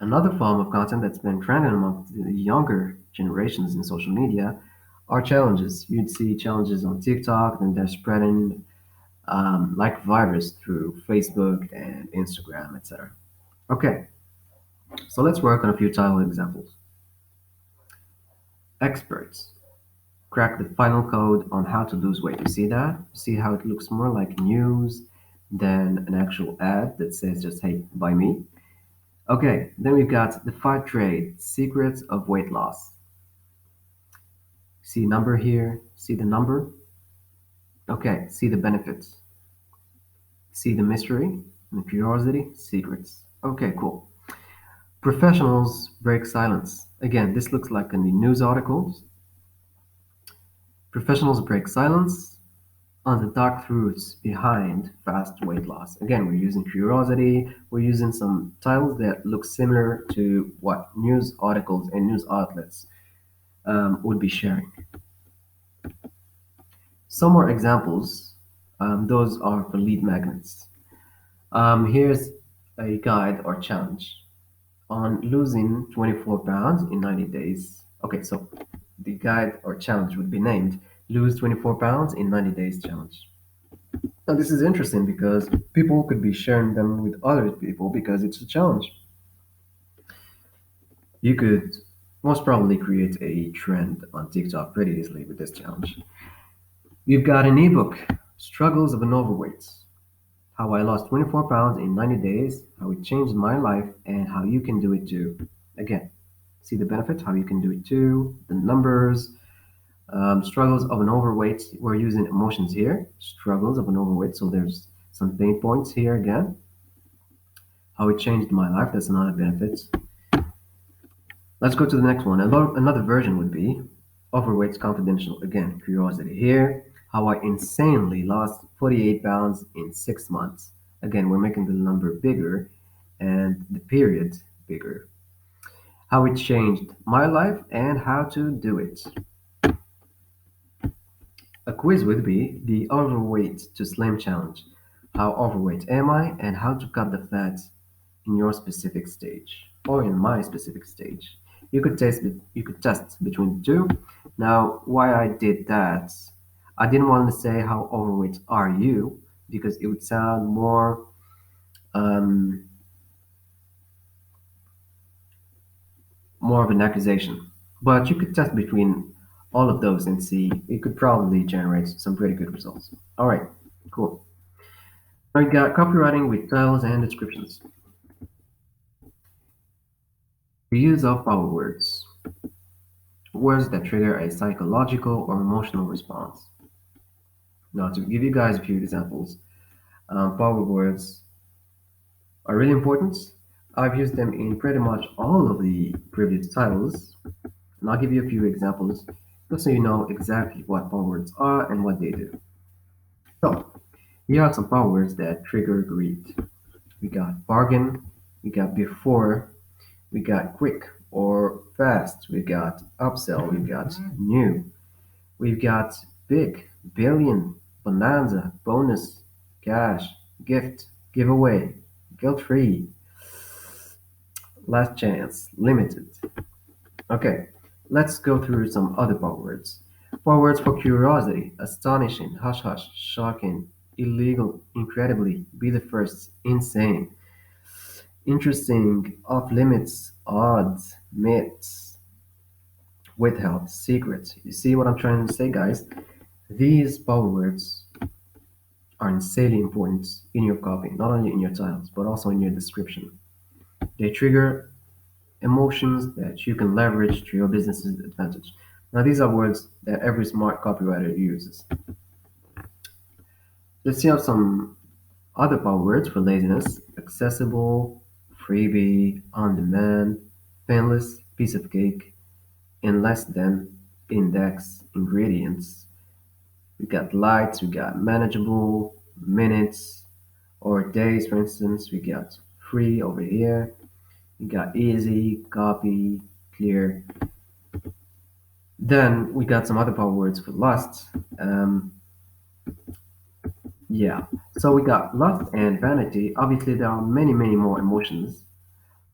Another form of content that's been trending among the younger generations in social media are challenges. You'd see challenges on TikTok, and they're spreading like virus through Facebook and Instagram, etc. Okay, So let's work on a few title examples. Experts crack the final code on how to lose weight. You see that? You see how it looks more like news than an actual ad that says just, hey, buy me? Okay, then we've got the five trade secrets of weight loss. See number here, see the number. Okay, see the benefits, see the mystery, and the curiosity, secrets. Okay, cool. Professionals break silence. Again, this looks like in the news articles. Professionals break silence on the dark truths behind fast weight loss. Again, we're using curiosity, we're using some titles that look similar to what news articles and news outlets would be sharing. Some more examples, those are for lead magnets. Here's a guide or challenge on losing 24 pounds in 90 days. Okay, so the guide or challenge would be named Lose 24 Pounds in 90 Days Challenge. Now, this is interesting because people could be sharing them with other people because it's a challenge. You could most probably create a trend on TikTok pretty easily with this challenge. You've got an ebook, Struggles of an Overweight, How I Lost 24 Pounds in 90 Days, How It Changed My Life, and How You Can Do It Too. Again, see the benefit, how you can do it too, the numbers, struggles of an overweight. We're using emotions here, struggles of an overweight. So there's some pain points here again. How it changed my life, that's another benefit. Let's go to the next one. Another version would be overweight's confidential. Again, curiosity here. How I insanely lost 48 pounds in 6 months. Again, we're making the number bigger and the period bigger. How it changed my life and how to do it. A quiz would be the overweight to slim challenge. How overweight am I and how to cut the fat in your specific stage or in my specific stage. You could test between the two. Now, why I did that, I didn't want to say how overweight are you because it would sound um, more of an accusation. But you could test between all of those and see it could probably generate some pretty good results. All right, cool. Now we got copywriting with titles and descriptions. The use of power words. Words that trigger a psychological or emotional response. Now, to give you guys a few examples, power words are really important. I've used them in pretty much all of the previous titles, and I'll give you a few examples just so you know exactly what power words are and what they do. So, here are some power words that trigger greed. We got bargain, we got before, we got quick or fast, we got upsell, we got new, we've got big, billion, bonanza, bonus, cash, gift, giveaway, guilt free, last chance, limited. Okay, let's go through some other power words. Power words for curiosity: astonishing, hush hush, shocking, illegal, incredibly, be the first, insane, interesting, off limits, odds, myths, withheld, secret. You see what I'm trying to say, guys? These power words are insanely important in your copy, not only in your titles, but also in your description. They trigger emotions that you can leverage to your business's advantage. Now, these are words that every smart copywriter uses. Let's see how some other power words for laziness: accessible, freebie, on demand, painless, piece of cake, in less than, index, ingredients. We got light, we got manageable, minutes, or days, for instance. We got free over here. We got easy, copy, clear. Then we got some other power words for lust. Um, yeah. So we got lust and vanity. Obviously, there are many, many more emotions.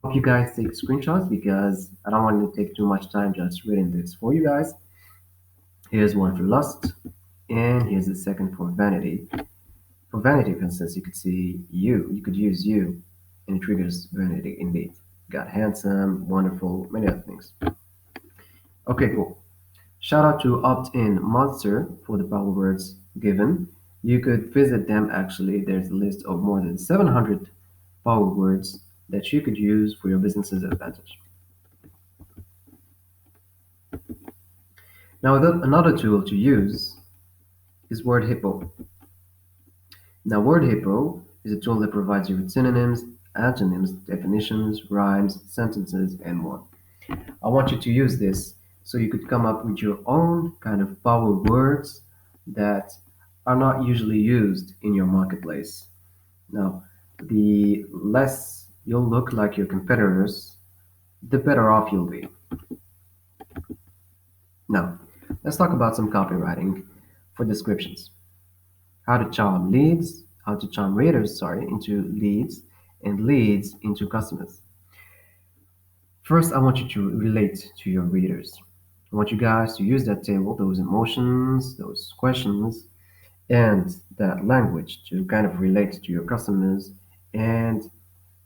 Hope you guys take screenshots because I don't want to take too much time just reading this for you guys. Here's one for lust, and here's the second for vanity. For vanity, for instance, you could see you. You could use you, and it triggers vanity indeed. got handsome, wonderful, many other things. Okay, cool. Shout out to Opt-in Monster for the power words given. You could visit them actually. There's a list of more than 700 power words that you could use for your business's advantage. Now, another tool to use is Word Hippo. Now, Word Hippo is a tool that provides you with synonyms, antonyms, definitions, rhymes, sentences, and more. I want you to use this so you could come up with your own kind of power words that are not usually used in your marketplace. Now, the less you'll look like your competitors, the better off you'll be. Now, let's talk about some copywriting for descriptions. How to charm readers, sorry, into leads and leads into customers. First, I want you to relate to your readers. I want you guys to use that table, those emotions, those questions, and that language to kind of relate to your customers and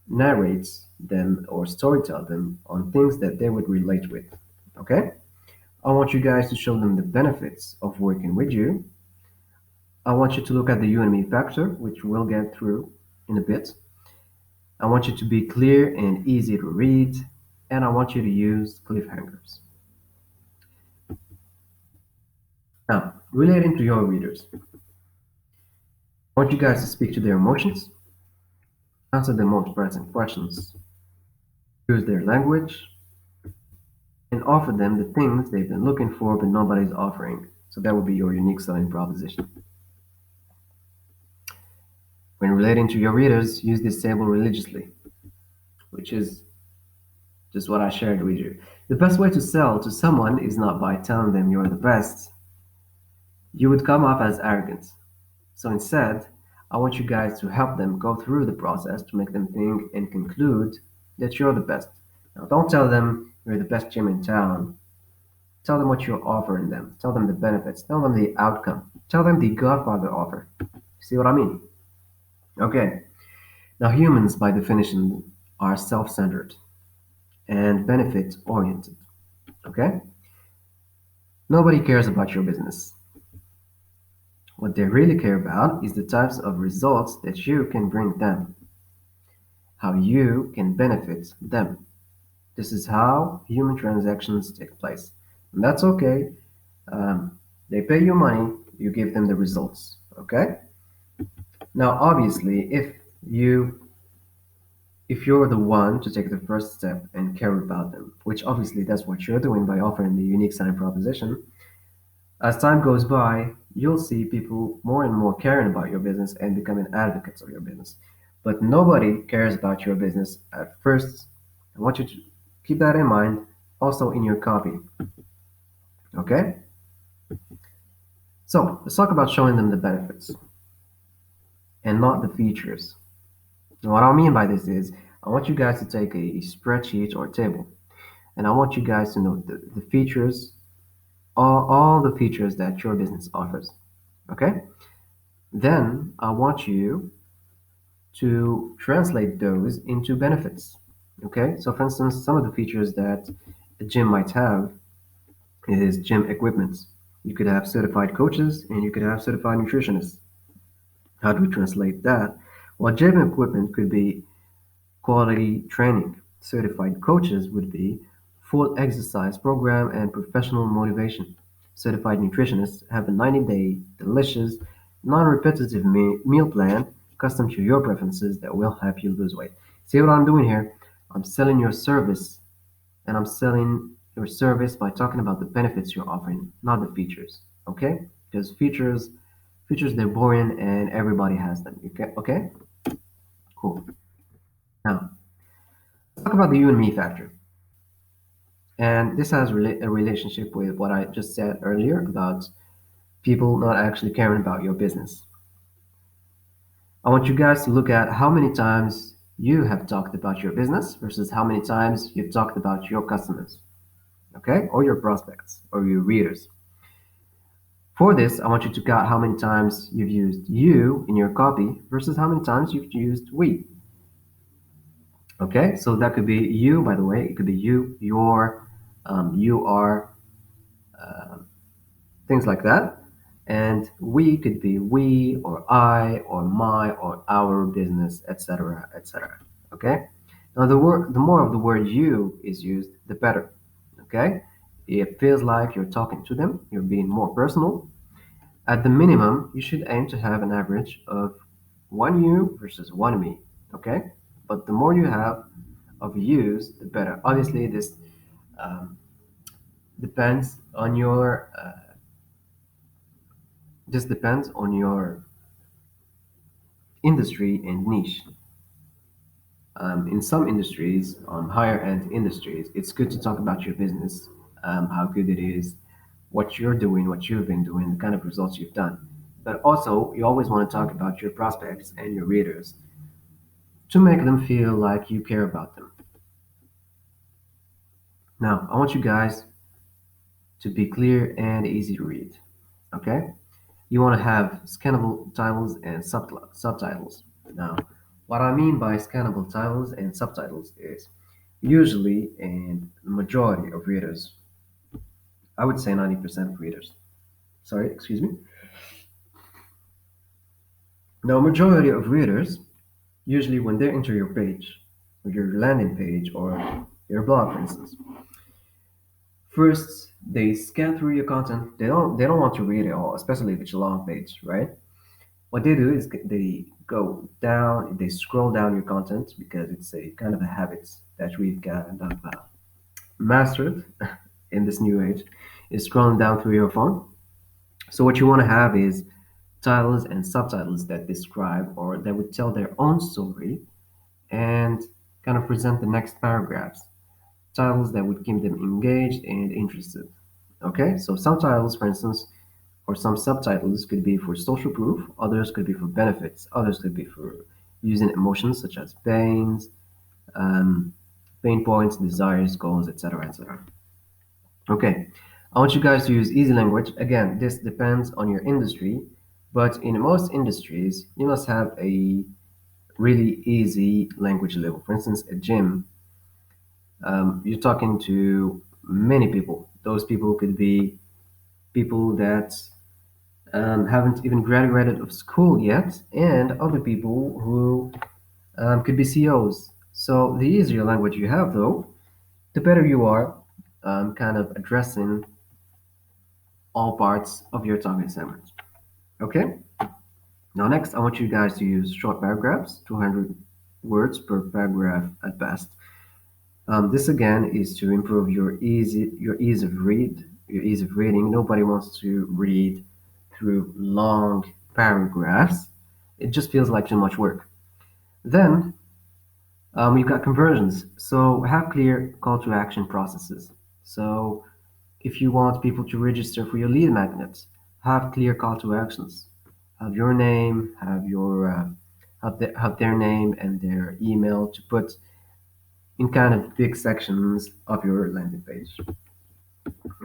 narrate them or storytell them on things that they would relate with. Okay? I want you guys to show them the benefits of working with you. I want you to look at the You&Me factor, which we'll get through in a bit. I want you to be clear and easy to read, and I want you to use cliffhangers. Now, relating to your readers, I want you guys to speak to their emotions, answer the most pressing questions, use their language, and offer them the things they've been looking for but nobody's offering. So that would be your unique selling proposition. When relating to your readers, use this table religiously, which is just what I shared with you. The best way to sell to someone is not by telling them you're the best. You would come off as arrogant. So instead, I want you guys to help them go through the process to make them think and conclude that you're the best. Now, don't tell them you're the best gym in town. Tell them what you're offering them. Tell them the benefits. Tell them the outcome. Tell them the Godfather offer. See what I mean? Okay. Now, humans, by definition, are self centered and benefit oriented. Okay? Nobody cares about your business. What they really care about is the types of results that you can bring them, how you can benefit them. This is how human transactions take place. And that's okay. They pay you money, you give them the results. Okay? Now, obviously, you if you're the one to take the first step and care about them, which obviously that's what you're doing by offering the unique selling proposition, as time goes by, you'll see people more and more caring about your business and becoming advocates of your business. But nobody cares about your business at first. I want you to keep that in mind also in your copy. Okay? So let's talk about showing them the benefits and not the features. And what I mean by this is I want you guys to take a spreadsheet or table and I want you guys to know the features, all the features that your business offers. Okay? Then I want you to translate those into benefits. Okay? So, for instance, some of the features that a gym might have is gym equipment. You could have certified coaches and you could have certified nutritionists. How do we translate that? Well, gym equipment could be quality training. Certified coaches would be full exercise program and professional motivation. Certified nutritionists have a 90-day delicious, non-repetitive meal plan custom to your preferences that will help you lose weight. See what I'm doing here? I'm selling your service and I'm selling your service by talking about the benefits you're offering, not the features. Okay? Because features they're boring and everybody has them. Okay? Okay? Cool. Now, talk about the you and me factor. And this has a relationship with what I just said earlier about people not actually caring about your business. I want you guys to look at how many times you have talked about your business versus how many times you've talked about your customers, okay? Or your prospects or your readers. For this, I want you to count how many times you've used you in your copy versus how many times you've used we. Okay, so that could be you, by the way. It could be you, your, you are, things like that. And we could be we or I or my or our business, etc., etc. Okay. Now the more of the word you is used, the better. Okay. It feels like you're talking to them. You're being more personal. At the minimum, you should aim to have an average of one you versus one me. Okay. But the more you have of yous, the better. Obviously, this um, depends on your. This depends on your industry and niche. In some industries, on higher end industries, it's good to talk about your business, how good it is, what you're doing, what you've been doing, the kind of results you've done. But also, you always want to talk about your prospects and your readers to make them feel like you care about them. Now, I want you guys to be clear and easy to read. Okay? You want to have scannable titles and subtitles. Now, what I mean by scannable titles and subtitles is usually, and the majority of readers, I would say 90% of readers, sorry, excuse me. Now, majority of readers, usually when they enter your page, or your landing page, or your blog, for instance, first they scan through your content. They don't want to read it all, especially if it's a long page, right? What they do is they go down, they scroll down your content because it's a kind of a habit that we've got and mastered in this new age, is scrolling down through your phone. So what you want to have is titles and subtitles that describe or that would tell their own story and kind of present the next paragraphs. Titles that would keep them engaged and interested. Okay, so some titles, for instance, or some subtitles could be for social proof, others could be for benefits, others could be for using emotions such as pains, um, pain points, desires, goals, etc., etc. Okay, I want you guys to use easy language. Again, this depends on your industry, but in most industries, you must have a really easy language level. For instance, a gym, you're talking to many people. Those people could be people that haven't even graduated of school yet, and other people who could be CEOs. So the easier language you have, though, the better you are kind of addressing all parts of your target segment. Okay? Now, next, I want you guys to use short paragraphs, 200 words per paragraph at best. This again is to improve your ease of reading. Nobody wants to read through long paragraphs. It just feels like too much work. Then you've got conversions. So have clear call to action processes. So if you want people to register for your lead magnets, have clear call to actions. Have your name, have their name and their email to put in kind of big sections of your landing page.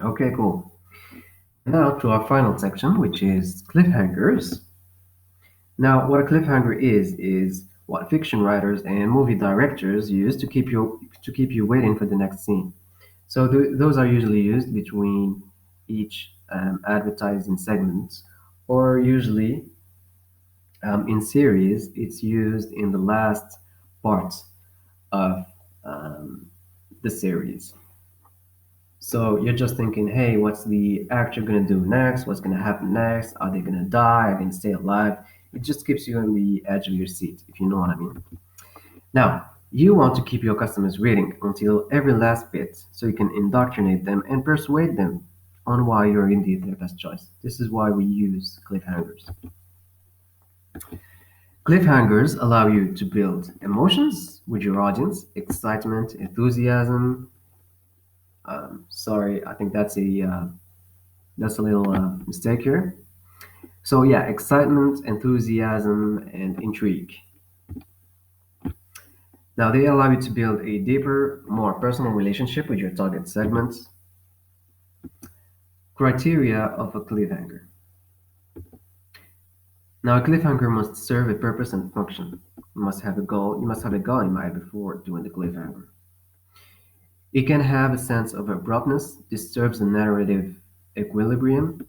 Okay, cool. Now to our final section, which is cliffhangers. Now, what a cliffhanger is what fiction writers and movie directors use to keep you waiting for the next scene. So those are usually used between each advertising segment, or usually in series, it's used in the last part of um, the series. So you're just thinking, hey, what's the actor gonna do next? What's gonna happen next? Are they gonna die? Are they gonna stay alive? It just keeps you on the edge of your seat, if you know what I mean. Now, you want to keep your customers reading until every last bit so you can indoctrinate them and persuade them on why you're indeed their best choice. This is why we use cliffhangers. Cliffhangers allow you to build emotions with your audience, excitement, enthusiasm. Sorry, I think that's a little mistake here. So yeah, excitement, enthusiasm, and intrigue. Now they allow you to build a deeper, more personal relationship with your target segments. Criteria of a cliffhanger. Now a cliffhanger must serve a purpose and function. You must have a goal. You must have a goal in mind before doing the cliffhanger. It can have a sense of abruptness, disturbs the narrative equilibrium.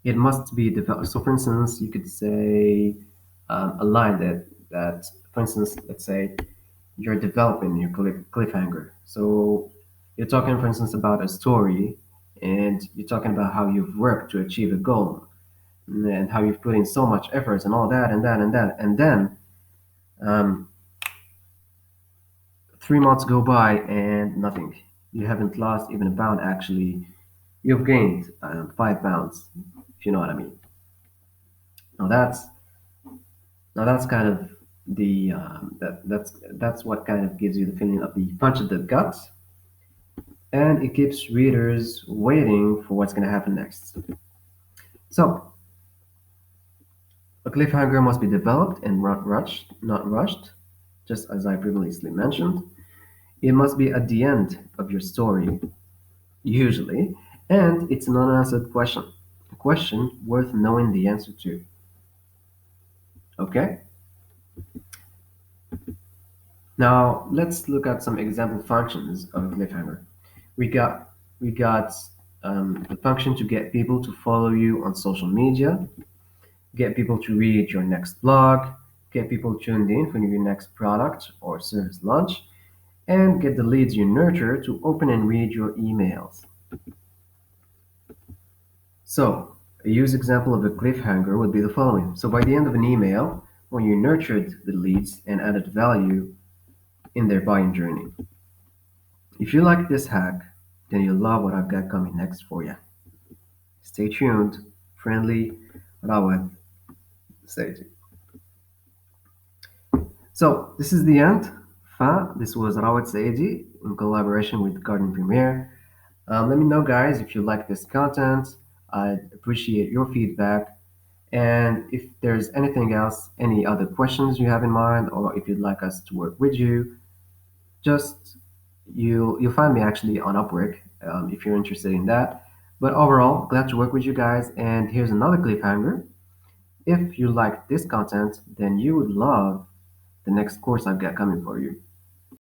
It must be developed. So, for instance, you could say a line that, for instance, let's say you're developing your cliffhanger. So, you're talking, for instance, about a story, and you're talking about how you've worked to achieve a goal, and how you've put in so much effort and all that and that and that, and then um, 3 months go by and nothing. You haven't lost even a pound. Actually, you've gained 5 pounds. If you know what I mean. Now that's now that's kind of the that's what kind of gives you the feeling of the punch of the gut, and it keeps readers waiting for what's going to happen next. So a cliffhanger must be developed and not rushed, just as I previously mentioned. It must be at the end of your story, usually, and it's an unanswered question, a question worth knowing the answer to. Okay? Now let's look at some example functions of a cliffhanger. We got we got the function to get people to follow you on social media, get people to read your next blog, get people tuned in for your next product or service launch, and get the leads you nurture to open and read your emails. So, a use example of a cliffhanger would be the following. So, by the end of an email, when you nurtured the leads and added value in their buying journey. If you like this hack, then you'll love what I've got coming next for you. Stay tuned. Friendly Rawad Saidy. So, this is the end. This was Rawad Saidy in collaboration with Garden Premier. Let me know, guys, if you like this content. I'd appreciate your feedback. And if there's anything else, any other questions you have in mind, or if you'd like us to work with you, just you'll find me actually on Upwork if you're interested in that. But overall, glad to work with you guys. And here's another cliffhanger. If you like this content, then you would love the next course I've got coming for you.